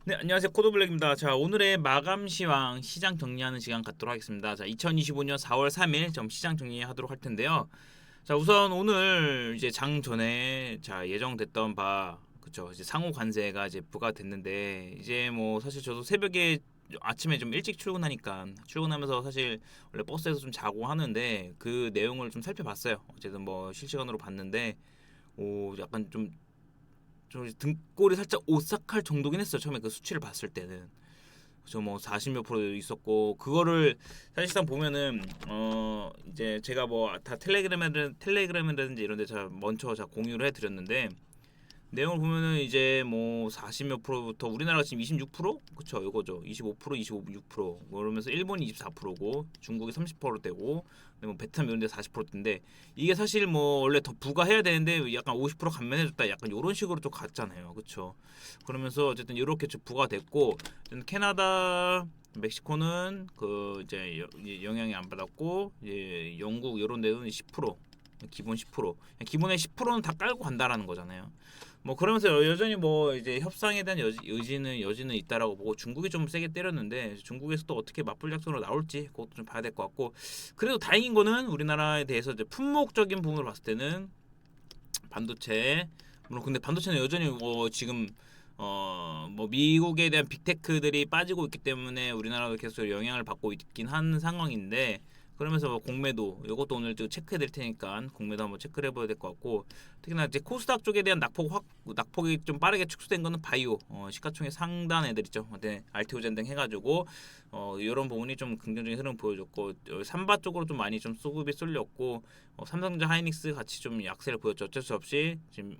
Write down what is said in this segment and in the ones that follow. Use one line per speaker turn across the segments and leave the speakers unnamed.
네, 안녕하세요. 코드블랙입니다. 자, 오늘의 마감 시황 시장 정리하는 시간 갖도록 하겠습니다. 자, 2025년 4월 3일 좀 시장 정리하도록 할 텐데요. 자, 우선 오늘 이제 장 전에 예정됐던 바 그쵸 이제 상호 관세가 이제 부과됐는데 이제 뭐 사실 저도 새벽에 아침에 좀 일찍 출근하니까 출근하면서 사실 원래 버스에서 좀 자고 하는데 그 내용을 좀 살펴봤어요. 어쨌든 뭐 실시간으로 봤는데 오 약간 좀 등골이 살짝 오싹할 정도긴 했어요. 처음에 그 수치를 봤을 때는. 그죠, 뭐 40몇 프로 있었고 그거를 사실상 보면은 이제 제가 뭐 다 텔레그램이라든지 이런 데서 먼저 공유를 해드렸는데 내용을 보면은 이제 뭐 40 몇 프로부터 우리나라가 지금 26%? 그쵸, 이거죠. 25%, 25, 6% 그러면서 일본이 24%고 중국이 30%대고 뭐 베트남 이런 데 40%대인데 이게 사실 뭐 원래 더 부과해야 되는데 약간 50% 감면해줬다 약간 이런 식으로 좀 갔잖아요. 그쵸. 그러면서 어쨌든 이렇게 좀 부과됐고 캐나다 멕시코는 그 이제 영향이 안 받았고 이제 영국 이런 데는 10% 기본 10% 기본의 10%는 다 깔고 간다라는 거잖아요. 뭐 그러면서 여전히 뭐 이제 협상에 대한 여지는 있다라고 보고 중국이 좀 세게 때렸는데 중국에서 또 어떻게 맞불 작전으로 나올지 그것도 좀 봐야 될 것 같고 그래도 다행인 거는 우리나라에 대해서 이제 품목적인 부분으로 봤을 때는 반도체 물론 근데 반도체는 여전히 뭐 지금 뭐 미국에 대한 빅테크들이 빠지고 있기 때문에 우리나라도 계속 영향을 받고 있긴 한 상황인데 그러면서 뭐 공매도 이것도 오늘 좀 체크해 드릴 테니까 공매도 한번 체크를 해봐야 될 것 같고 특히나 이제 코스닥 쪽에 대한 낙폭이 좀 빠르게 축소된 거는 바이오 시가총액 상단 애들 있죠. 네, 알테오젠 등 해가지고 이런 부분이 좀 긍정적인 흐름 보여줬고 삼바 쪽으로 좀 많이 좀 수급이 쏠렸고 삼성전자 하이닉스 같이 좀 약세를 보였죠. 어쩔 수 없이 지금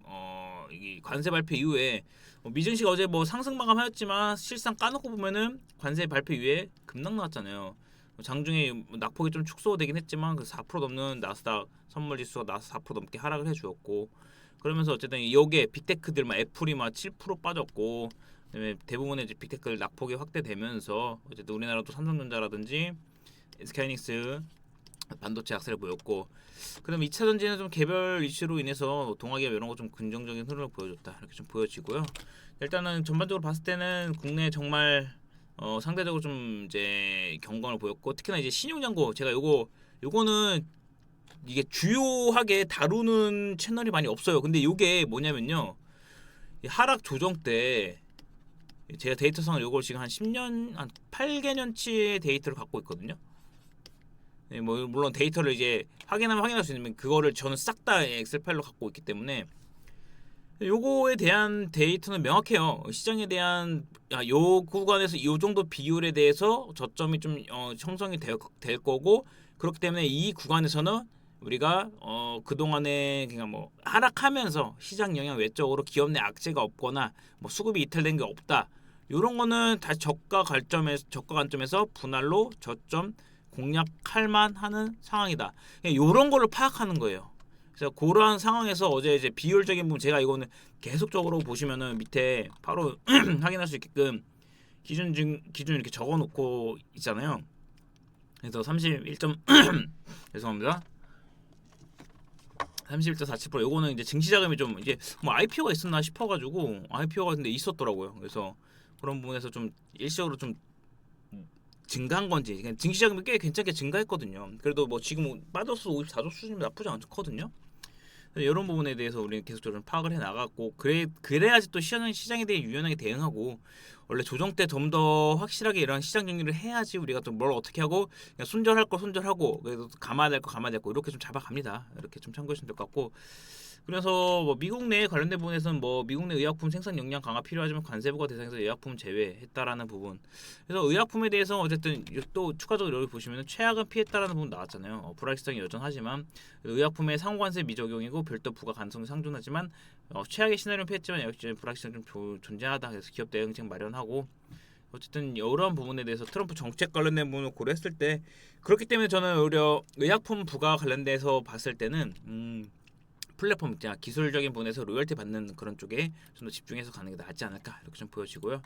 이 관세 발표 이후에 미증시가 어제 뭐 상승 마감하였지만 실상 까놓고 보면은 관세 발표 이후에 급락 나왔잖아요. 장중에 낙폭이 좀 축소되긴 했지만 그 4% 넘는 나스닥 선물 지수가 나스 4% 넘게 하락을 해주었고 그러면서 어쨌든 여기에 빅테크들 막 애플이 막 7% 빠졌고 그다음에 대부분의 이제 빅테크 낙폭이 확대되면서 어쨌든 우리나라도 삼성전자라든지 SK하이닉스 반도체 약세를 보였고 그다음 2차 전지는 좀 개별 이슈로 인해서 동학기업 이런 거 좀 긍정적인 흐름을 보여줬다 이렇게 좀 보여지고요. 일단은 전반적으로 봤을 때는 국내 정말 상대적으로 좀 이제 경광을 보였고 특히나 이제 신용잔고 제가 요거는 이게 주요하게 다루는 채널이 많이 없어요. 근데 요게 뭐냐면요. 이 하락 조정 때 제가 데이터상을 요걸 지금 한 10년 한 8개년치의 데이터를 갖고 있거든요. 네, 뭐 물론 데이터를 이제 확인하면 확인할 수 있는 그거를 저는 싹 다 엑셀 파일로 갖고 있기 때문에 요거에 대한 데이터는 명확해요. 시장에 대한 요 구간에서 요 정도 비율에 대해서 저점이 좀 형성이 될 거고 그렇기 때문에 이 구간에서는 우리가 그동안에 그냥 뭐 하락하면서 시장 영향 외적으로 기업 내 악재가 없거나 뭐 수급이 이탈된 게 없다. 요런 거는 다시 저가 관점에서 분할로 저점 공략할 만하는 상황이다. 요런 거를 파악하는 거예요. 그래서 그러한 상황에서 어제 이제 비율적인 부분 제가 이거는 계속적으로 보시면은 밑에 바로 확인할 수 있게끔 기준 이렇게 적어놓고 있잖아요. 그래서 31점 죄송합니다. 31.47% 요거는 이제 증시 자금이 좀 이게 뭐 IPO가 있었나 싶어가지고 IPO가 근데 있었더라고요. 그래서 그런 부분에서 좀 일시적으로 좀 증가한 건지 그러니까 증시 자금이 꽤 괜찮게 증가했거든요. 그래도 뭐 지금 빠져서 54조 수준이면 나쁘지 않거든요. 이런 부분에 대해서 우리는 계속적으로 파악을 해 나갔고 그래야지 또 시장에 대해 유연하게 대응하고 원래 조정 때 좀 더 확실하게 이런 시장 정리를 해야지 우리가 또 뭘 어떻게 하고 그냥 손절할 거 손절하고 그래도 감아야 될 거 감아야 될 거 이렇게 좀 잡아갑니다. 이렇게 좀 참고하시면 될 것 같고 그래서 뭐 미국 내 관련된 부분에서는 뭐 미국 내 의약품 생산 역량 강화 필요하지만 관세부가 대상에서 의약품 제외했다라는 부분. 그래서 의약품에 대해서 어쨌든 또 추가적으로 여기 보시면 최악은 피했다라는 부분 나왔잖아요. 불확실성이 여전하지만 의약품의 상호관세 미적용이고 별도 부가 가능성이 상존하지만 최악의 시나리오는 피했지만 역시 불확실성이 좀 존재하다. 그래서 기업 대응책 마련하고 어쨌든 이러한 부분에 대해서 트럼프 정책 관련된 부분을 고려했을 때 그렇기 때문에 저는 오히려 의약품 부가 관련돼서 봤을 때는 플랫폼 있잖아 기술적인 부분에서 로열티 받는 그런 쪽에 좀 더 집중해서 가는 게 낫지 않을까 이렇게 좀 보여지고요.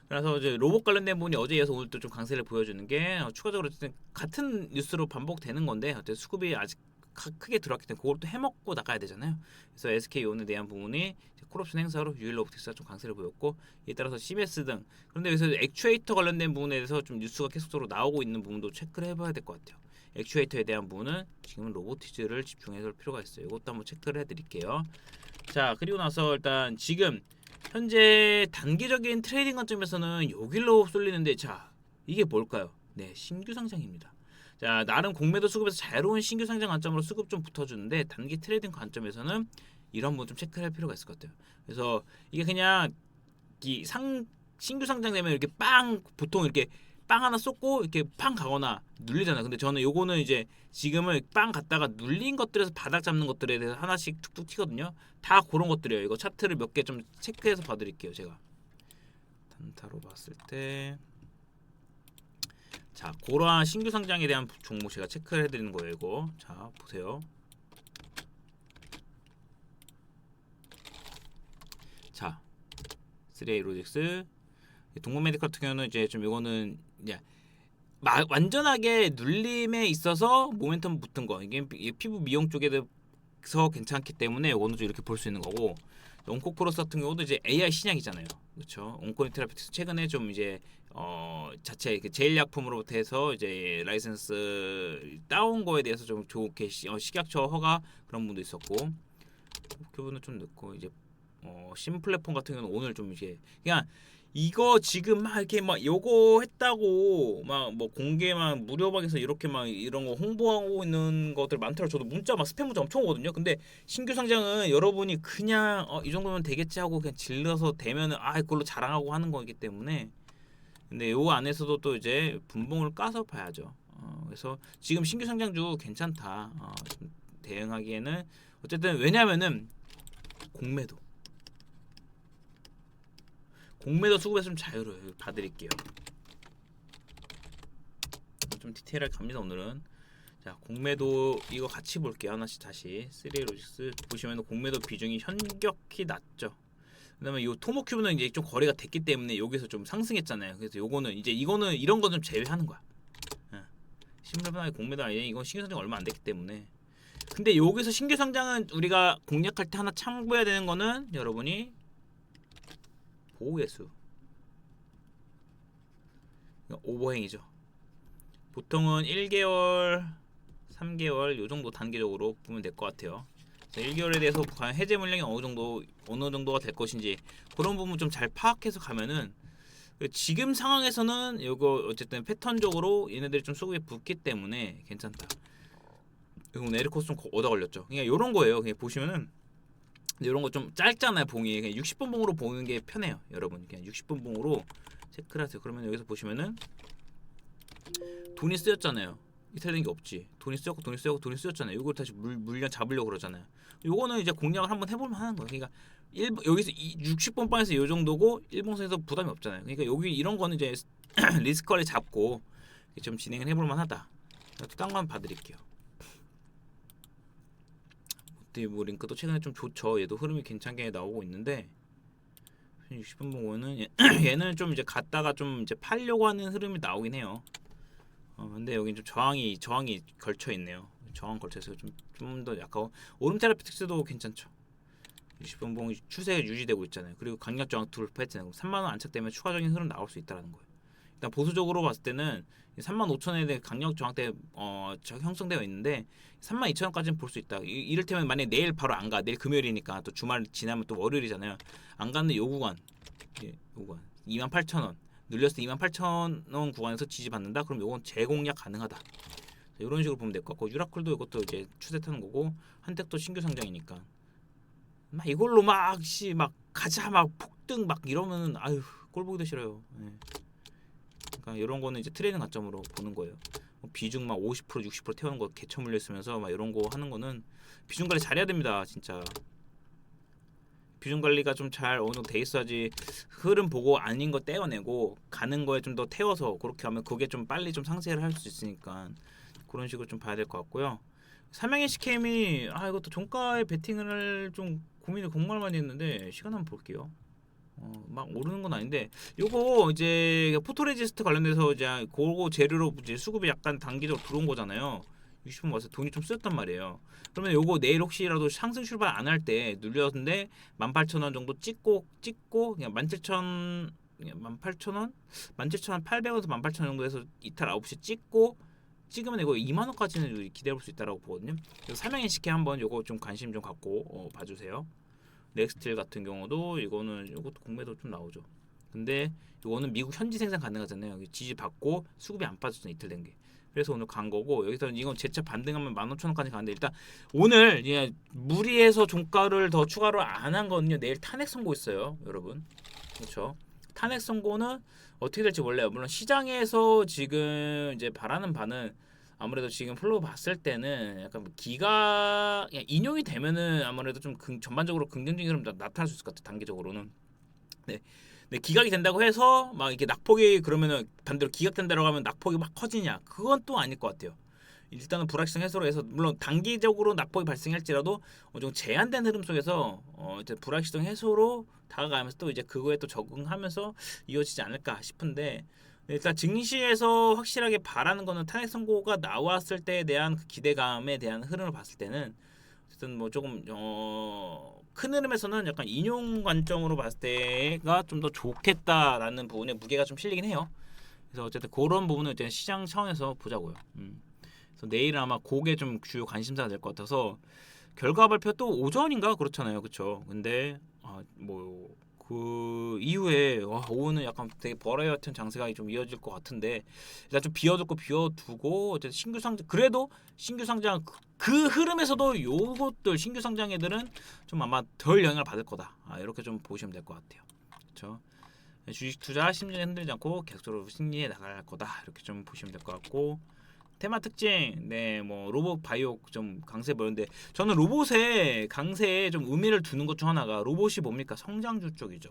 그래서 이제 로봇 관련된 부분이 어제 이어서 오늘 또 좀 강세를 보여주는 게 추가적으로 어쨌든 같은 뉴스로 반복되는 건데 어쨌든 수급이 아직 크게 들어왔기 때문에 그걸 또 해먹고 나가야 되잖아요. 그래서 SK온에 대한 부분이 콜옵션 행사로 유일 로보틱스가 좀 강세를 보였고, 이에 따라서 CMS 등, 그런데 여기서 액추에이터 관련된 부분에 대해서 좀 뉴스가 계속적으로 나오고 있는 부분도 체크를 해봐야 될 것 같아요. 액추에이터에 대한 부분은 지금은 로보티즈를 집중해서 할 필요가 있어요. 이것도 한번 체크를 해드릴게요. 자, 그리고 나서 일단 지금 현재 단기적인 트레이딩 관점에서는 여기로 쏠리는데, 자, 이게 뭘까요? 네, 신규 상장입니다. 자, 나름 공매도 수급에서 자유로운 신규 상장 관점으로 수급 좀 붙어주는데, 단기 트레이딩 관점에서는 이런 부분 좀 체크할 필요가 있을 것 같아요. 그래서 이게 그냥 신규 상장되면 이렇게 빵, 보통 이렇게 빵 하나 쏟고 이렇게 팡 가거나 눌리잖아요. 근데 저는 요거는 이제 지금은 빵 갔다가 눌린 것들에서 바닥 잡는 것들에 대해서 하나씩 툭툭 튀거든요. 다 그런 것들이에요. 이거 차트를 몇 개 좀 체크해서 봐드릴게요. 제가 단타로 봤을 때, 자, 그러한 신규 상장에 대한 종목 제가 체크를 해드리는 거예요. 이거 자 보세요. 자, 3A 로직스, 동문 메디컬 같은 경우는 이제 좀 이거는 이제 완전하게 눌림에 있어서 모멘텀 붙은 거, 이게 피부 미용 쪽에서 괜찮기 때문에 이거는 좀 이렇게 볼 수 있는 거고, 온코프로스 같은 경우도 이제 AI 신약이잖아요. 그렇죠? 온코니테라피틱스 최근에 좀 이제 자체 제일 약품으로부터 해서 이제 라이센스 따온 거에 대해서 좀 좋게 식약처 허가 그런 분도 있었고, 그 부분은 좀 늦고, 이제 신플랫폼 같은 경우는 오늘 좀 이제 그냥 이거 지금 막 이렇게 막 요거 했다고 막 뭐 공개 막 무료방에서 이렇게 막 이런 거 홍보하고 있는 것들 많더라고요. 저도 문자 막 스팸 문자 엄청 오거든요. 근데 신규 상장은 여러분이 그냥 이 정도면 되겠지 하고 그냥 질러서 되면은 그걸로 자랑하고 하는 거기 때문에, 근데 요 안에서도 또 이제 분봉을 까서 봐야죠. 그래서 지금 신규 상장주 괜찮다. 좀 대응하기에는 어쨌든, 왜냐면은 공매도 수급에서 좀 자유로워요. 봐드릴게요. 좀 디테일하게 갑니다 오늘은. 자, 공매도 이거 같이 볼게요. 하나씩 다시. 3A 로직스 보시면 공매도 비중이 현격히 낮죠. 그다음에 요 토모큐브는 이제 좀 거래가 됐기 때문에 여기서 좀 상승했잖아요. 그래서 요거는 이제 이거는 이런 거 좀 제외하는 거야. 신물반하게 공매도 아니에요. 이건 신규 상장 얼마 안 됐기 때문에. 근데 여기서 신규 상장은 우리가 공략할 때 하나 참고해야 되는 거는, 여러분이 보호예수 오버행이죠. 보통은 1개월, 3개월 요 정도 단계적으로 보면 될 것 같아요. 1개월에 대해서 과연 해제 물량이 어느 정도가 될 것인지 그런 부분 좀 잘 파악해서 가면은, 지금 상황에서는 이거 어쨌든 패턴적으로 얘네들이 좀 수급에 붙기 때문에 괜찮다. 이건 에르코스 좀 얻어 걸렸죠. 그냥 이런 거예요. 그냥 보시면은 이런 거 좀 짧잖아요. 봉이 그냥 60분 봉으로 보는 게 편해요. 여러분 그냥 60분 봉으로 체크를 하세요. 그러면 여기서 보시면은 돈이 쓰였잖아요. 이탈된 게 없지. 돈이 쓰였잖아요. 이걸 다시 물량 잡으려고 그러잖아요. 요거는 이제 공략을 한번 해볼만 하는 거예요. 그러니까 여기서 60번 방에서 요 정도고 일봉선에서 부담이 없잖아요. 그러니까 여기 이런 거는 이제 리스크 관리 잡고 좀 진행을 해볼만 하다. 또 딴 거 한번 봐드릴게요. 뭐 링크도 최근에 좀 좋죠. 얘도 흐름이 괜찮게 나오고 있는데, 60분 보고는 얘는 좀 이제 갔다가 좀 이제 팔려고 하는 흐름이 나오긴 해요. 근데 여기 좀 저항이 걸쳐 있네요. 저항 걸쳐서 좀 더 약간 오름테라피틱스도 괜찮죠. 60분 봉 추세가 유지되고 있잖아요. 그리고 강력 저항 돌파했잖아요. 3만 원 안착되면 추가적인 흐름 나올 수 있다라는 거예요. 일단 보수적으로 봤을 때는 35,000원에 대해 강력 저항대 형성되어 있는데 32,000원까지는 볼 수 있다. 이를테면 만약 내일 바로 안 가. 내일 금요일이니까 또 주말 지나면 또 월요일이잖아요. 안 가는 요 구간. 요 구간. 28,000원. 눌렸을 때 28,000원 구간에서 지지받는다. 그럼 요건 재공략 가능하다. 이런 식으로 보면 될 것 같고, 유라클도 이것도 이제 추세 타는 거고, 한택도 신규 상장이니까 막 이걸로 막 가자 막 폭등 막 이러면은 꼴 보기도 싫어요. 그러니까 이런 거는 이제 트레이딩 관점으로 보는 거예요. 비중 막 50% 60% 태우는 거 개처 물려 있으면서 막 이런 거 하는 거는 비중 관리 잘해야 됩니다. 진짜 비중 관리가 좀 잘 어느 정도 돼 있어야지 흐름 보고 아닌 거 떼어내고 가는 거에 좀 더 태워서 그렇게 하면 그게 좀 빨리 좀 상쇄를 할 수 있으니까 그런 식으로 좀 봐야 될 것 같고요. 삼양의 CKM이 이것도 종가에 베팅을 좀 고민을 정말 많이 했는데 시간 한번 볼게요. 막 오르는 건 아닌데 요거 이제 포토레지스트 관련돼서 이제 그거 재료로 이제 수급이 약간 단기적으로 들어온 거잖아요. 60분 와서 돈이 좀 쓰였단 말이에요. 그러면 요거 내일 혹시라도 상승 출발 안 할 때 눌렸는데 18,000원 정도 찍고 그냥 17,000 18,000원? 17,800원에서 18,000원 정도 해서 이탈 9시 찍으면 이거 2만 원까지는 기대해 볼 수 있다라고 보거든요. 그래서 삼양인식회 한번 요거 좀 관심 좀 갖고 봐주세요. 넥스틸 같은 경우도 이것도 공매도 좀 나오죠. 근데 이거는 미국 현지 생산 가능하잖아요. 지지 받고 수급이 안 빠졌잖아요. 이틀 된 게. 그래서 오늘 간 거고 여기서 이건 재차 반등하면 15,000원까지 가는데 일단 오늘 무리해서 종가를 더 추가로 안 한 거는요. 내일 탄핵 선고 있어요, 여러분. 그렇죠? 탄핵 선고는 어떻게 될지 몰라요. 물론 시장에서 지금 이제 바라는 바는 아무래도 지금 플로우 봤을 때는 약간 인용이 되면은 아무래도 좀 전반적으로 긍정적인 흐름 나타날 수 있을 것 같아요. 단기적으로는. 네. 네, 기각이 된다고 해서 막 이렇게 낙폭이 그러면은 반대로 기각된다고 하면 낙폭이 막 커지냐? 그건 또 아닐 것 같아요. 일단은 불확실성 해소로 해서 물론 단기적으로 낙폭이 발생할지라도 좀 제한된 흐름 속에서 이제 불확실성 해소로 다가가면서 또 이제 그거에 또 적응하면서 이어지지 않을까 싶은데 일단 증시에서 확실하게 바라는 거는 탄핵 선고가 나왔을 때에 대한 그 기대감에 대한 흐름을 봤을 때는 어쨌든 뭐 조금 큰 흐름에서는 약간 인용 관점으로 봤을 때가 좀 더 좋겠다라는 부분에 무게가 좀 실리긴 해요. 그래서 어쨌든 그런 부분은 이제 시장 차원에서 보자고요. 그래서 내일은 아마 그게 좀 주요 관심사가 될 것 같아서 결과 발표 또 오전인가 그렇잖아요, 그렇죠? 근데 뭐 그 이후에 오후는 약간 되게 버라이어티한 장세가 좀 이어질 것 같은데 일단 좀 비워두고 어쨌든 신규 상장 그래도 신규 상장 그 흐름에서도 요것들 신규 상장 애들은 좀 아마 덜 영향을 받을 거다. 이렇게 좀 보시면 될 것 같아요. 그렇죠? 주식 투자 심리에 흔들리지 않고 계속적으로 승리해 나갈 거다. 이렇게 좀 보시면 될 것 같고 테마 특징, 뭐 로봇 바이오 좀 강세 보였는데 저는 로봇의 강세에 좀 의미를 두는 것 중 하나가 로봇이 뭡니까 성장주 쪽이죠.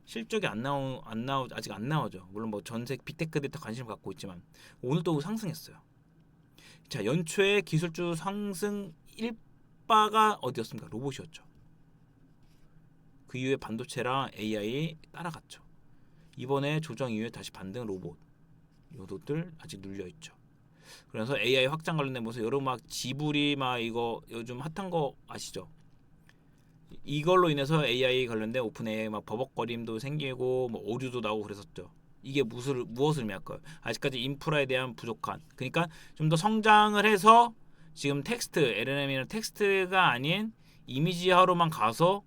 실적이 아직 안 나오죠. 물론 뭐 전세 빅테크 데이터 관심을 갖고 있지만 오늘도 상승했어요. 자 연초에 기술주 상승 1바가 어디였습니까? 로봇이었죠. 그 이후에 반도체랑 AI 따라갔죠. 이번에 조정 이후에 다시 반등 로봇. 요것들 아직 눌려 있죠. 그래서 AI 확장 관련된 모습 여러 막 지불이 막 이거 요즘 핫한 거 아시죠? 이걸로 인해서 AI 관련된 오픈 AI 막 버벅거림도 생기고 뭐 오류도 나오고 그랬었죠. 이게 무엇을 의미할까요? 아직까지 인프라에 대한 부족한. 그러니까 좀 더 성장을 해서 지금 텍스트 LLM이나 텍스트가 아닌 이미지화로만 가서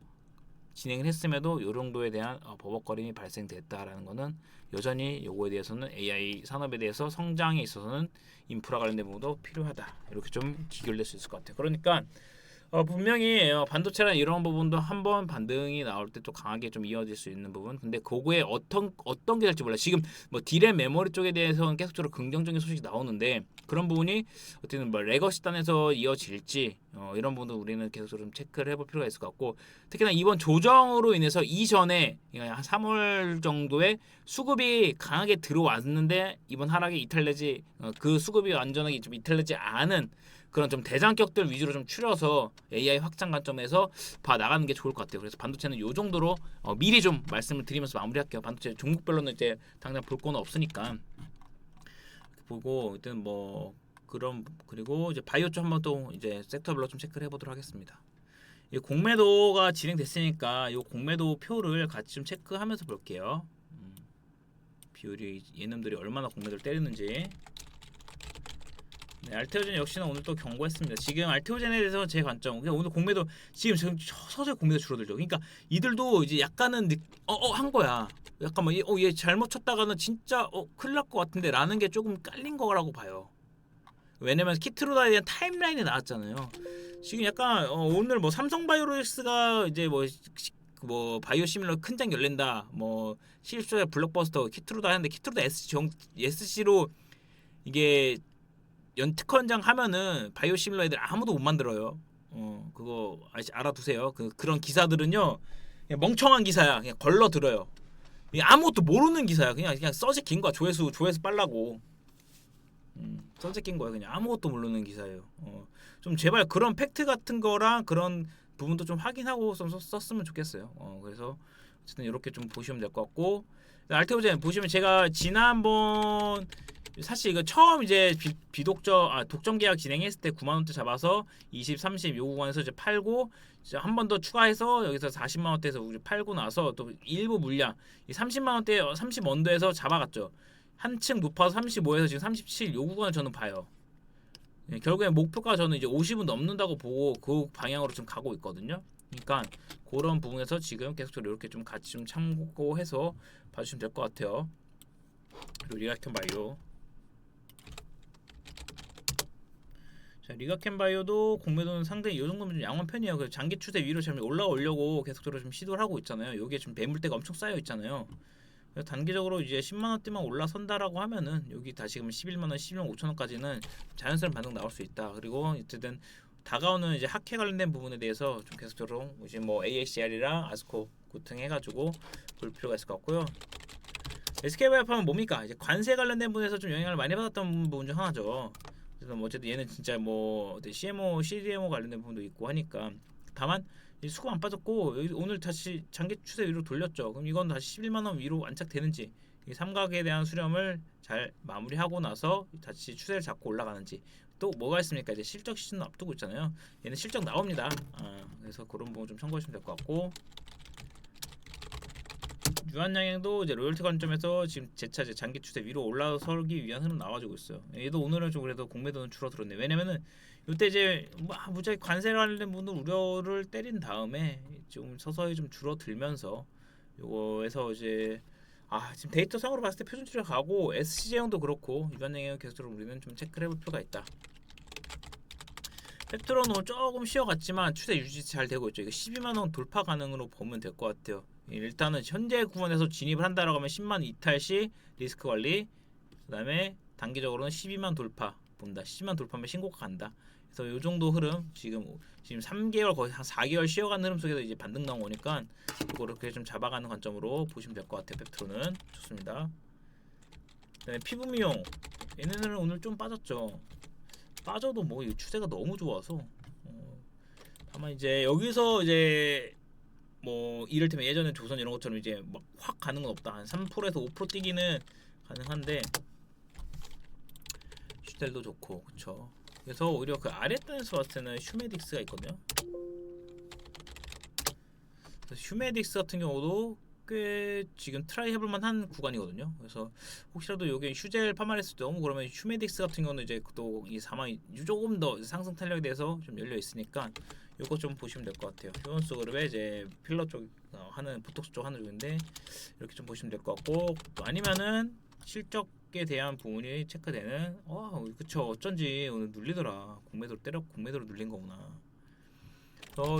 진행을 했음에도 이 정도에 대한 버벅거림이 발생됐다라는 거는 여전히 요거에 대해서는 AI 산업에 대해서 성장에 있어서는 인프라 관련된 부분도 필요하다. 이렇게 좀 기결될 수 있을 것 같아요. 그러니까 분명히 반도체나 이런 부분도 한번 반등이 나올 때 또 강하게 좀 이어질 수 있는 부분. 근데 그거에 어떤 게 될지 몰라. 지금 뭐 디램 메모리 쪽에 대해서는 계속적으로 긍정적인 소식이 나오는데 그런 부분이 어쨌든 뭐 레거시 단에서 이어질지 이런 부분도 우리는 계속적으로 좀 체크를 해볼 필요가 있을 것 같고 특히나 이번 조정으로 인해서 이전에 한 3월 정도에 수급이 강하게 들어왔는데 이번 하락이 이탈되지 그 수급이 완전하게 좀 이탈되지 않은 그런 좀 대장격들 위주로 좀 추려서 AI 확장 관점에서 봐 나가는 게 좋을 것 같아요. 그래서 반도체는 요 정도로 미리 좀 말씀을 드리면서 마무리할게요. 반도체 종목별로는 이제 당장 볼 거는 없으니까 보고 일단 뭐 그럼 그리고 이제 바이오 쪽 한번 또 이제 섹터별로 좀 체크를 해보도록 하겠습니다. 이 공매도가 진행됐으니까 이 공매도 표를 같이 좀 체크하면서 볼게요. 비율이 얘놈들이 얼마나 공매도를 때리는지. 네, 알테오젠 역시나 오늘 또 경고했습니다. 지금 알테오젠에 대해서 제 관점, 그냥 오늘 공매도 지금 서서히 공매도 줄어들죠. 그러니까 이들도 이제 약간은 한 거야. 약간 얘 잘못 쳤다가는 진짜 큰일 날 것 같은데라는 게 조금 깔린 거라고 봐요. 왜냐면 키트로다에 대한 타임라인이 나왔잖아요. 지금 약간 오늘 뭐 삼성바이오로직스가 이제 뭐 바이오 시밀러 큰 장 열린다. 뭐 실수의 블록버스터 키트로다 하는데 키트로다 SC로 이게 특허연장 하면은 바이오 시밀러 애들 아무도 못 만들어요. 그거 알아두세요. 그런 기사들은요 그냥 멍청한 기사야. 그냥 걸러 들어요. 아무것도 모르는 기사야. 그냥 써지 긴 거야. 조회수 빨라고. 써지 낀 거야. 그냥 아무것도 모르는 기사예요. 좀 제발 그런 팩트 같은 거랑 그런 부분도 좀 확인하고 썼으면 좋겠어요. 그래서 어쨌든 이렇게 좀 보시면 될 것 같고 알테오젠 보시면 제가 지난번 사실 이거 처음 이제 독점 계약 진행했을 때 9만 원대 잡아서 20, 30 요 구간에서 이제 팔고 한 번 더 추가해서 여기서 40만 원대에서 우리 팔고 나서 또 일부 물량 이 30만 원대 30 언더에서 잡아갔죠. 한층 높아서 35에서 지금 37 요 구간을 저는 봐요. 예, 결국에 목표가 저는 이제 50은 넘는다고 보고 그 방향으로 좀 가고 있거든요. 그러니까 그런 부분에서 지금 계속적으로 이렇게 좀 같이 좀 참고해서 봐주시면 될 것 같아요. 그리고 리가켄 바이오. 자, 리가켄 바이오도 공매도는 상당히 이 정도면 좀 양호한 편이에요. 그 장기 추세 위로 좀 올라오려고 계속적으로 좀 시도를 하고 있잖아요. 여기에 좀 매물대가 엄청 쌓여 있잖아요. 그래서 단기적으로 이제 10만 원대만 올라선다라고 하면은 여기 다시금 11만 원, 11만 5천 원까지는 자연스러운 반등 나올 수 있다. 그리고 어쨌든 다가오는 이제 학회 관련된 부분에 대해서 좀 계속적으로 이제 뭐 AHR이랑 아스코 고등 해가지고 볼 필요가 있을 것 같고요. SK바이오팜은 뭡니까? 이제 관세 관련된 부분에서 좀 영향을 많이 받았던 부분 중 하나죠. 그래서 뭐 어쨌든 얘는 진짜 뭐 CMO, CDMO 관련된 부분도 있고 하니까 다만 수급 안 빠졌고 오늘 다시 장기 추세 위로 돌렸죠. 그럼 이건 다시 11만 원 위로 안착되는지 이 삼각에 대한 수렴을 잘 마무리하고 나서 다시 추세를 잡고 올라가는지 또 뭐가 있습니까? 이제 실적 시즌 앞두고 있잖아요. 얘는 실적 나옵니다. 그래서 그런 부분 좀 참고하시면 될 것 같고 유한양행도 이제 로열티 관점에서 지금 재차 이제 장기 추세 위로 올라서기 위한 흐름 나와주고 있어요. 얘도 오늘은 좀 그래도 공매도는 줄어들었네. 왜냐면은 이때 이제 무지하게 관세 관련된 부분 우려를 때린 다음에 좀 서서히 좀 줄어들면서 요거에서 이제 지금 데이터 상으로 봤을 때 표준치를 가고 SC제형도 그렇고 유한양행은 계속적으로 우리는 좀 체크를 해볼 필요가 있다. 팩트로는 조금 쉬어갔지만 추세 유지 잘 되고 있죠. 이거 12만 원 돌파 가능으로 보면 될 것 같아요. 일단은 현재 구간에서 진입을 한다라고 하면 10만 이탈 시 리스크 관리, 그다음에 단기적으로는 12만 돌파 본다. 12만 돌파하면 신고가 간다. 그래서 요 정도 흐름 지금 3개월 거의 한 4개월 쉬어간 흐름 속에서 이제 반등 나온 거니까 이거를 그렇게 좀 잡아가는 관점으로 보시면 될 것 같아요. 팩트로는 좋습니다. 그다음에 피부 미용 얘네는 오늘 좀 빠졌죠. 빠져도 뭐 추세가 너무 좋아서 다만 이제 여기서 이제 뭐 이를테면 예전에 조선 이런 것처럼 이제 막 확 가는 건 없다. 한 3%에서 5% 뛰기는 가능한데 슈텔도 좋고 그쵸. 그래서 오히려 그 아랫단에서 봤을 때는 휴메딕스가 있거든요. 그래서 휴메딕스 같은 경우도 꽤 지금 트라이 해볼 만한 구간이거든요. 그래서 혹시라도 이게 휴젤 파마레스 너무 그러면 휴메딕스 같은 경우는 이제 또 이 4만 조금 더 상승 탄력에 대해서 좀 열려 있으니까 요거 좀 보시면 될 것 같아요. 휴먼스 그룹의 이제 필러 쪽 하는 보톡스 쪽 하는 쪽인데 이렇게 좀 보시면 될 것 같고 또 아니면은 실적에 대한 부분이 체크되는 그쵸 어쩐지 오늘 눌리더라. 공매도로 눌린 거구나.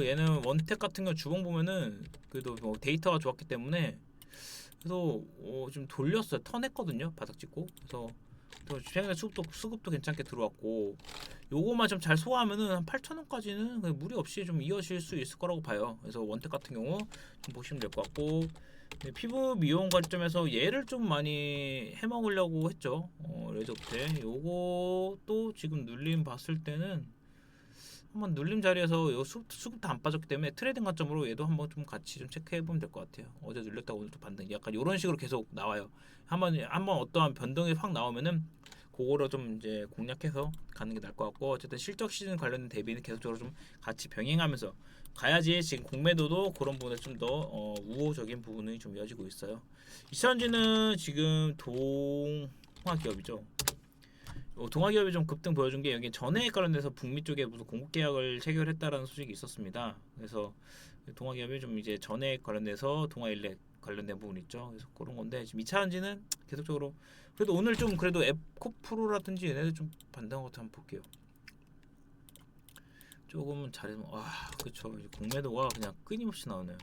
얘는 원택 같은 경우 주봉 보면은 그래도 뭐 데이터가 좋았기 때문에 그래서 좀 돌렸어요. 턴했거든요. 바닥 찍고. 그래서 또 최근에 수급도 괜찮게 들어왔고 요거만 좀 잘 소화하면은 한 8,000원까지는 무리 없이 좀 이어질 수 있을 거라고 봐요. 그래서 원택 같은 경우 좀 보시면 될 것 같고 피부 미용 관점에서 얘를 좀 많이 해먹으려고 했죠. 레저부터 요것도 지금 눌림 봤을 때는 한번 눌림 자리에서 요 수급도 안 빠졌기 때문에 트레이딩 관점으로 얘도 한번 좀 같이 좀 체크해 보면 될 것 같아요. 어제 눌렸다고 오늘 또 반등 약간 이런 식으로 계속 나와요. 한번 어떠한 변동이 확 나오면은 그거로 좀 이제 공략해서 가는 게 나을 것 같고 어쨌든 실적 시즌 관련된 대비는 계속적으로 좀 같이 병행하면서 가야지 지금 공매도도 그런 부분에 좀 더 우호적인 부분이 좀 이어지고 있어요. 이천지는 지금 동화 기업이죠. 동아기업이 좀 급등 보여준 게 여기 전해액 관련돼서 북미 쪽에 무슨 공급 계약을 체결했다라는 소식이 있었습니다. 그래서 동아기업이 좀 이제 전해액 관련돼서 동아일렉 관련된 부분 있죠. 그래서 그런 건데 지금 2차전지는 계속적으로 그래도 오늘 좀 그래도 에코프로라든지 얘네들 좀 반등한 것도 한번 볼게요. 조금은 잘해서 그쵸 공매도가 그냥 끊임없이 나오네요.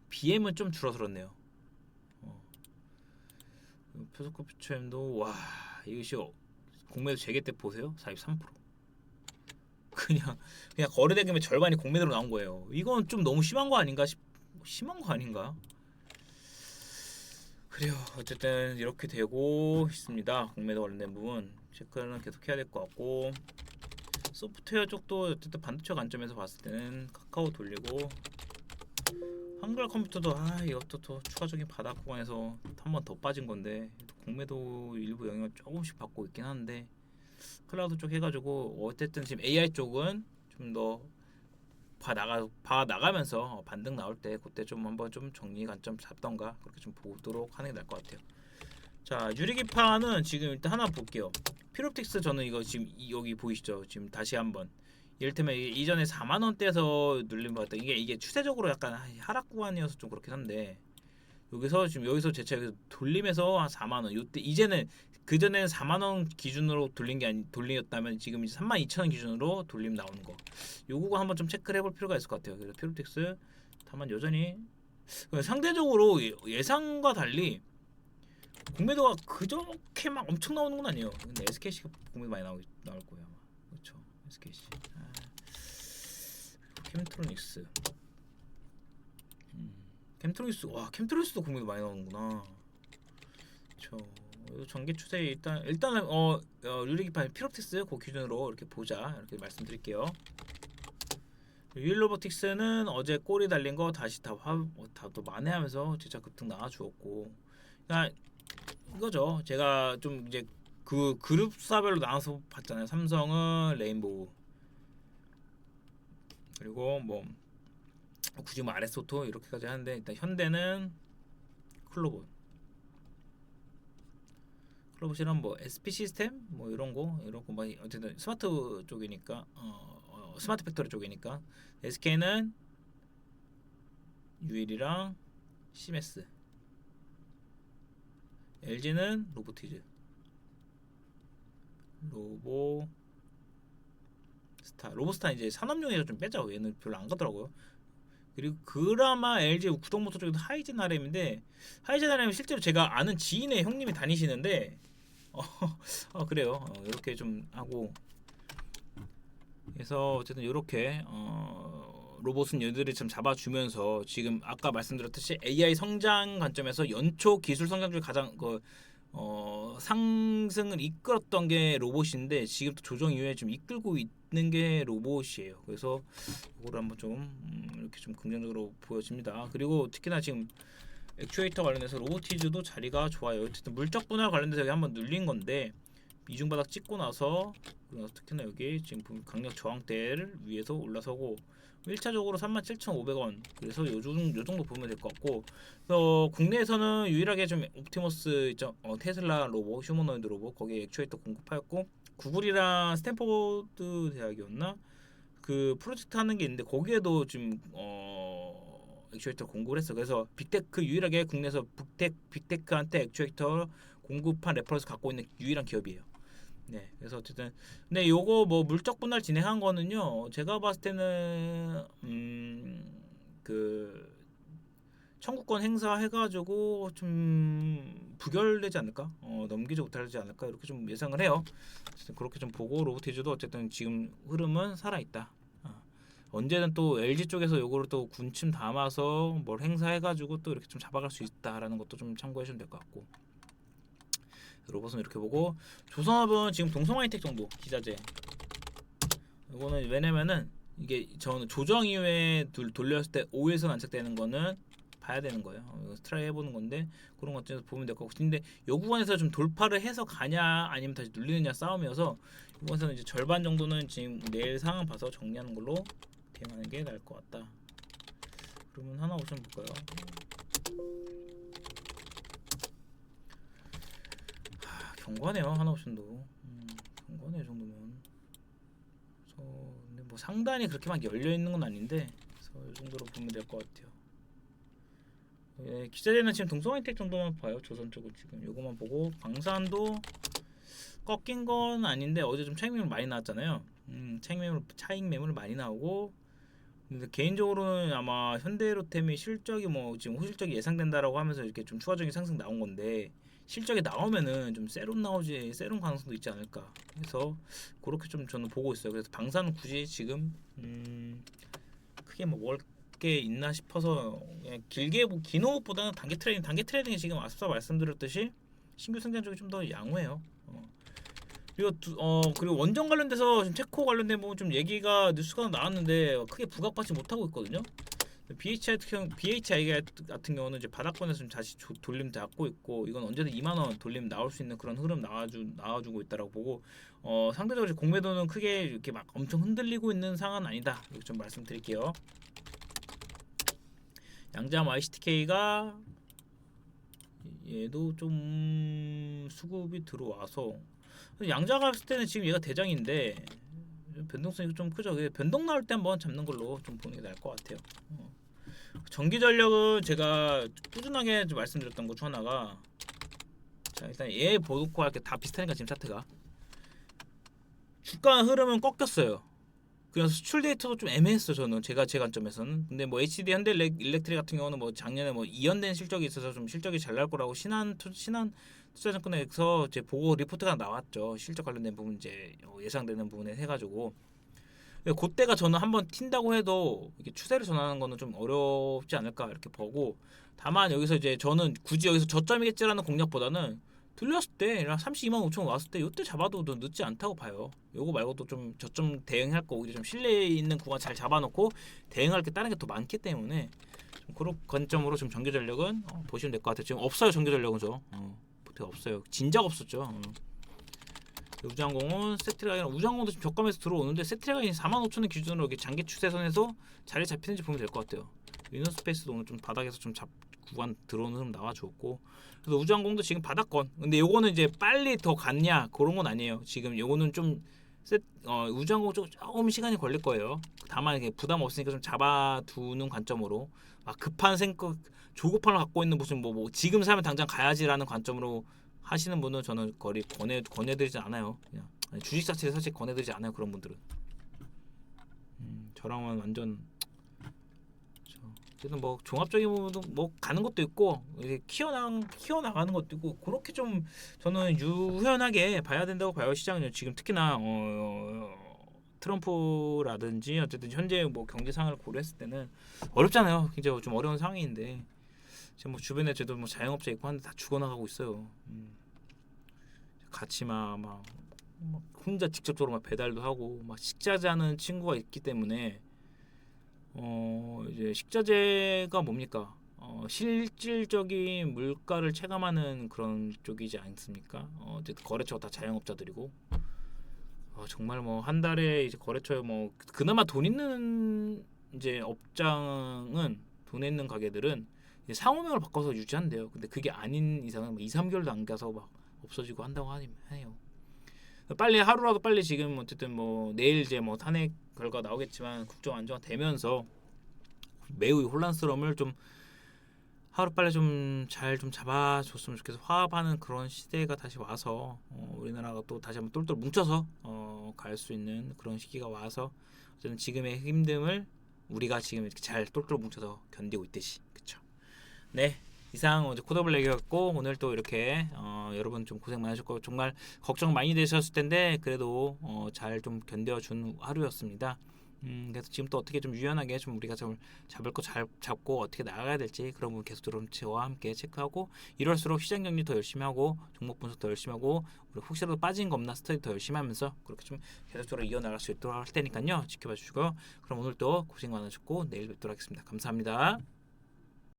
BM은 좀 줄어들었네요. 표속급 퓨처엠도 이것이 공매도 재개 때 보세요. 43%. 그냥 거래대금의 절반이 공매도로 나온 거예요. 이건 좀 너무 심한 거 아닌가 심한 거 아닌가? 그래요. 어쨌든 이렇게 되고 있습니다. 공매도 관련된 부분 체크는 계속 해야 될 것 같고 소프트웨어 쪽도 어쨌든 반도체 관점에서 봤을 때는 카카오 돌리고 한글 컴퓨터도 이것도 또 추가적인 바닥 구간에서 한 번 더 빠진 건데 공매도 일부 영향을 조금씩 받고 있긴 한데 클라우드 쪽 해가지고 어쨌든 지금 AI 쪽은 좀 더 봐 나가면서 반등 나올 때 그때 좀 한번 좀 정리 관점 잡던가 그렇게 좀 보도록 하는 게 나을 것 같아요. 자, 유리기파는 지금 일단 하나 볼게요. 피롭틱스 저는 이거 지금 여기 보이시죠? 지금 다시 한번 이를테면 이전에 4만 원대에서 눌린 것 같다. 이게 추세적으로 약간 하락 구간이어서 좀 그렇긴 한데 여기서 지금 여기서 제차 여기서 돌림에서 한 4만 원. 요때 이제는 그 전에는 4만 원 기준으로 돌린 게 아니 돌리었다면 지금 이제 3만 2천 원 기준으로 돌림 나오는 거. 요거 한번 좀 체크를 해볼 필요가 있을 것 같아요. 그래서 피롭틱스 다만 여전히 상대적으로 예상과 달리 공매도가 그저렇게 막 엄청 나오는 건 아니에요. 근데 SKC가 공매도 많이 나올 거예요 아마. 그렇죠. SKC. 캠트로닉스. 캠트로닉스. 와, 캠트로닉스도 공매도 많이 나오는구나. 저 전개 추세 일단은 유리기판 피롭틱스 그 기준으로 이렇게 보자. 이렇게 말씀드릴게요. 유일로보틱스는 어제 꼬리 달린 거 다시 다또 만회하면서 진짜 급등 나와주었고, 그러니까 이거죠. 제가 좀 이제 그 그룹사별로 나눠서 봤잖아요. 삼성은 레인보우, 그리고 뭐 굳이 뭐 아레소토 이렇게까지 하는데 일단 현대는 클로봇이랑 뭐 SP 시스템 뭐 이런 거 막 어쨌든 스마트 쪽이니까 스마트 팩토리 쪽이니까 SK는 유일이랑 시메스, LG는 로보티즈, 로보스타 이제 산업용에서 좀 빼자. 얘는 별로 안 가더라고요. 그리고 그나마 LG 구동모터 쪽에도 하이젠 RM인데 하이젠 RM 실제로 제가 아는 지인의 형님이 다니시는데 그래요. 이렇게 좀 하고 그래서 어쨌든 이렇게 로봇은 얘들이 좀 잡아주면서 지금 아까 말씀드렸듯이 AI 성장 관점에서 연초 기술 성장 중에 가장 상승을 이끌었던 게 로봇인데 지금 또 조정 이후에 좀 이끌고 있는 게 로봇이에요. 그래서 이거를 한번 좀 이렇게 좀 긍정적으로 보여집니다. 그리고 특히나 지금 액추에이터 관련해서 로보티즈도 자리가 좋아요. 어쨌든 물적 분할 관련돼서 여기 한번 눌린 건데 이중 바닥 찍고 나서 특히나 여기 지금 강력 저항대를 위해서 올라서고 1차적으로 37,500원 그래서 요 정도 보면 될 것 같고, 국내에서는 유일하게 좀 옵티머스 있죠. 테슬라 로봇, 휴머노이드 로봇 거기에 액추에이터 공급하였고, 구글이랑 스탠포드 대학이었나 그 프로젝트 하는 게 있는데 거기에도 지금 액추에이터 공급을 했어. 그래서 빅테크 유일하게 국내에서 빅테크한테 액추에이터 공급한 레퍼런스 갖고 있는 유일한 기업이에요. 네, 그래서 어쨌든 근데 요거 뭐 물적 분할 진행한 거는요, 제가 봤을 때는 그 청구권 행사해가지고 좀 부결되지 않을까, 넘기지 못하지 않을까 이렇게 좀 예상을 해요. 어쨌든 그렇게 좀 보고 로보티즈도 어쨌든 지금 흐름은 살아있다. 언제든 또 LG 쪽에서 요거를 또 군침 담아서 뭘 행사해가지고 또 이렇게 좀 잡아갈 수 있다라는 것도 좀 참고해주면 될 것 같고, 로봇은 이렇게 보고, 조선업은 지금 동성하이텍 정도 기자재. 이거는 왜냐면은 이게 저는 조정 이후에 돌렸을 때 5에서 안착되는 거는 봐야 되는 거예요. 이거 트라이 해보는 건데 그런 것들에서 보면 될 것 같고, 근데 요 구간에서 좀 돌파를 해서 가냐 아니면 다시 눌리느냐 싸움이어서 이번에는 이제 절반 정도는 지금 내일 상황 봐서 정리하는 걸로 대응하는 게 나을 것 같다. 그러면 하나 옵션 볼까요? 경관해요. 하나 옵션도 경관해 이 정도면. 그래서 근데 뭐 상단이 그렇게 막 열려 있는 건 아닌데, 그래서 이 정도로 보면 될 것 같아요. 기자재는 지금 동성하이텍 정도만 봐요. 조선 쪽은 지금 요거만 보고, 방산도 꺾인 건 아닌데 어제 좀 차익 매물 많이 나왔잖아요. 차익 매물 많이 나오고, 근데 개인적으로는 아마 현대로템이 실적이 뭐 지금 호실적이 예상된다라고 하면서 이렇게 좀 추가적인 상승 나온 건데, 실적이 나오면은 좀 세론 가능성도 있지 않을까 해서 그렇게 좀 저는 보고 있어요. 그래서 방사는 굳이 지금 크게 뭐 먹을 게 있나 싶어서 그냥 길게 긴 호흡보다는 단기 트레이딩이 지금 앞서 말씀드렸듯이 신규 성장 쪽이 좀 더 양호해요. 그리고 원전 관련돼서 지금 체코 관련된 부분 좀 얘기가 뉴스가 나왔는데 크게 부각받지 못하고 있거든요. BHI 같은 경우는 이제 바닥권에서 좀 다시 돌림 잡고 있고, 이건 언제든 2만 원 돌림 나올 수 있는 그런 흐름 나와주고 있다라고 보고, 상대적으로 공매도는 크게 이렇게 막 엄청 흔들리고 있는 상황은 아니다. 이렇게 좀 말씀드릴게요. 양잠 ICTK가 얘도 좀 수급이 들어와서, 양자가 봤을 때는 지금 얘가 대장인데 변동성이 좀 크죠. 변동 나올 때 한번 잡는 걸로 좀 보는 게 나을 것 같아요. 전기전력은 제가 꾸준하게 좀 말씀드렸던 것 중 하나가, 자 일단 얘 보고 할 게 다 비슷하니까 지금 차트가 주가 흐름은 꺾였어요. 그래서 수출 데이터도 좀 애매했어 저는, 제 관점에서는. 근데 뭐 HD 현대 일렉트릭 같은 경우는 뭐 작년에 뭐 이연된 실적이 있어서 좀 실적이 잘 나올 거라고 신한 투자증권에서 이제 보고 리포트가 나왔죠. 실적 관련된 부분 이제 예상되는 부분에 해가지고, 그때가 저는 한번 튄다고 해도 이게 추세를 전환하는 거는 좀 어렵지 않을까 이렇게 보고, 다만 여기서 이제 저는 굳이 여기서 저점이겠지라는 공략보다는 들렸을 때 32만 5천 원 왔을 때 이때 잡아도 늦지 않다고 봐요. 요거 말고도 좀 저점 대응할 거 오히려 좀 신뢰 있는 구간 잘 잡아놓고 대응할 게 다른 게 더 많기 때문에 좀 그런 관점으로 좀 전기전력은 보시면 될 것 같아요. 지금 없어요 전기전력은 보통 없어요. 진작 없었죠. 우주항공은 세트라인, 우주항공도 지금 저감에서 들어오는데 세트라인이 45,000원 기준으로 이렇게 장기 추세선에서 자리 잡히는지 보면 될 것 같아요. 위너스페이스도 오늘 좀 바닥에서 좀 구간 들어오는 흐름 나와줬고, 그래서 우주항공도 지금 바닥권. 근데 요거는 이제 빨리 더 갔냐 그런 건 아니에요. 지금 요거는 좀 우주항공 조금 시간이 걸릴 거예요. 다만 이게 부담 없으니까 좀 잡아두는 관점으로, 막 급한 생각 조급함을 갖고 있는 무슨 뭐 지금 사면 당장 가야지라는 관점으로 하시는 분은 저는 거리 권해드리지 않아요. 그냥 주식 자체를 사실 권해드리지 않아요. 그런 분들은 저랑은 완전 그래서 뭐 종합적인 부분도 뭐 가는 것도 있고 이렇게 키워나가는 것도 있고, 그렇게 좀 저는 유연하게 봐야 된다고 봐요. 시장은 지금 특히나 트럼프라든지 어쨌든 현재 뭐 경제 상황을 고려했을 때는 어렵잖아요. 굉장히 좀 어려운 상황인데, 지금 뭐 주변에 저도 뭐 자영업자 있고 하는데 다 죽어나가고 있어요. 같이 막 혼자 직접적으로 막 배달도 하고 막 식자재 하는 친구가 있기 때문에, 이제 식자재가 뭡니까? 실질적인 물가를 체감하는 그런 쪽이지 않습니까? 어쨌든 거래처가 다 자영업자들이고, 정말 뭐 한 달에 이제 거래처에 뭐 그나마 돈 있는 이제 업장은, 돈 있는 가게들은 이제 상호명을 바꿔서 유지한대요. 근데 그게 아닌 이상은 2, 3개월도 안 가서 막 없어지고 한다고 하네요. 빨리 하루라도 빨리 지금 어쨌든 뭐 내일 이제 뭐 탄핵 결과 나오겠지만 국정 안정화 되면서 매우 혼란스러움을 좀 하루 빨리 좀 잘 좀 잡아줬으면 좋겠어. 화합하는 그런 시대가 다시 와서 우리나라가 또 다시 한번 똘똘 뭉쳐서 갈 수 있는 그런 시기가 와서, 어쨌든 지금의 힘듦을 우리가 지금 이렇게 잘 똘똘 뭉쳐서 견디고 있듯이, 그쵸? 네, 이상 어제 코더블랙이었고, 오늘 또 이렇게 여러분 좀 고생 많으셨고 정말 걱정 많이 되셨을 텐데 그래도 잘 좀 견뎌준 하루였습니다. 그래서 지금 또 어떻게 좀 유연하게 좀 우리가 좀 잡을 거 잘 잡고 어떻게 나가야 될지 그런 부분 계속 여러분 저와 함께 체크하고, 이럴수록 시장 정리 더 열심히 하고 종목 분석 더 열심히 하고, 우리 혹시라도 빠진 거 없나 스터디 더 열심히 하면서 그렇게 좀 계속적으로 이어나갈 수 있도록 할 테니까요. 지켜봐 주시고요. 그럼 오늘 또 고생 많으셨고 내일 뵙도록 하겠습니다. 감사합니다.